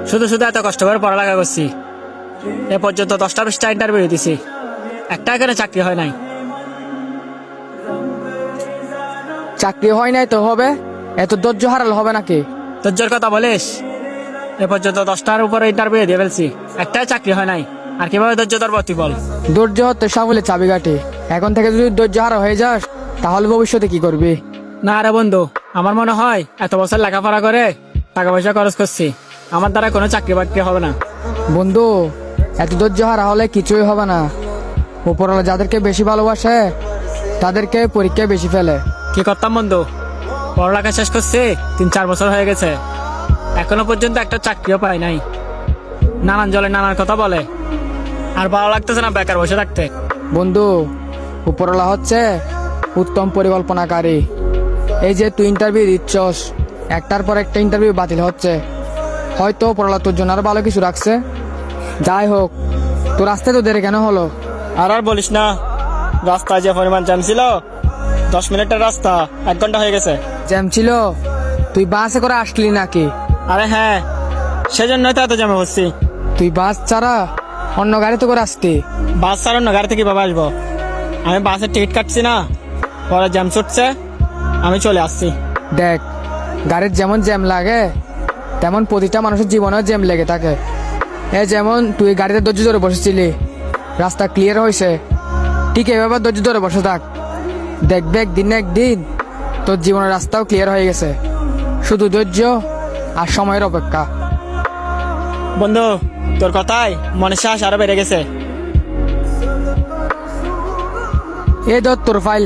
শুধু শুধু এত কষ্ট করে পড়ালেখা করছি, এ পর্যন্ত 10টা 20টা ইন্টারভিউ দিছি, একটা এখানে চাকরি হয় নাই। চাকরি হয় নাই তো হবে, এত ধৈর্য হারালে হবে নাকি? ধৈর্যের কথা বলিস? এ পর্যন্ত 10টার উপরে ইন্টারভিউ দিয়ে ফেলছি, একটাই চাকরি হয় নাই, আর কিভাবে ধৈর্য ধরবো তুই বল? ধৈর্য হতে সাফল্যের চাবিকাঠি। এখন থেকে যদি ধৈর্য হারা হয়ে যাস তাহলে ভবিষ্যতে কি করবি? না রে বন্ধু, আমার মনে হয় এত বছর লেখাপড়া করে টাকা পয়সা খরচ করছি, আমার দ্বারা কোনো চাকরি বাকরি হবে না। বন্ধু, এত ধৈর্য হারা হলে কিছুই হবে না। উপরওয়ালা যাদেরকে বেশি ভালোবাসে তাদেরকে পরীক্ষায় বেশি ফেলে। কি করতাম বন্ধু, পড়ালেখা শেষ করছি 3-4 বছর হয়ে গেছে, এখনো পর্যন্ত একটা চাকরিও পাই নাই। নানান জলে নানান কথা বলে, আর ভালো লাগতেছে না বেকার বসে থাকতে। বন্ধু, উপরওয়ালা হচ্ছে উত্তম পরিকল্পনাকারী। এই যে তুই ইন্টারভিউ দিচ্ছস, একটার পর একটা ইন্টারভিউ বাতিল হচ্ছে, হয়তো উপরওয়ালা তোর জন্য আরো ভালো কিছু রাখছে। যাই হোক, তোর আসতে তো দেরি কেন হলো? আর বলিস না, রাস্তায় যে পরিমাণ জ্যাম ছিল, 10 মিনিটের রাস্তা 1 ঘন্টা হয়ে গেছে। জ্যাম ছিল? তুই বাসে করে আসলি নাকি? আরে হ্যাঁ, সেজন্যই তো এত জ্যামে বসছি। তুই বাস ছাড়া অন্য গাড়িতে করে আসতি? বাস ছাড়ুন না, গাড়িতে কিভাবে আসবো? আমি বাসের টিকিট কাটছি না, পরে জ্যাম ছুটছে, আমি চলে আসছি। দেখ, গাড়ির যেমন জ্যাম লাগে তেমন প্রতিটা মানুষের জীবনেও জ্যাম লেগে থাকে। যেমন তুই গাড়িতে ধৈর্য ধরে বসেছিলি, রাস্তা ক্লিয়ার হয়েছে, ঠিক এভাবে ধৈর্য ধরে বসে থাক, দেখবে একদিন না একদিন তোর জীবনের রাস্তাও ক্লিয়ার হয়ে গেছে। শুধু ধৈর্য আর সময়ের অপেক্ষা। বন্ধু, তোর কথায় মনের সাহস আরো বেড়ে গেছে। এই ধর তোর ফাইল।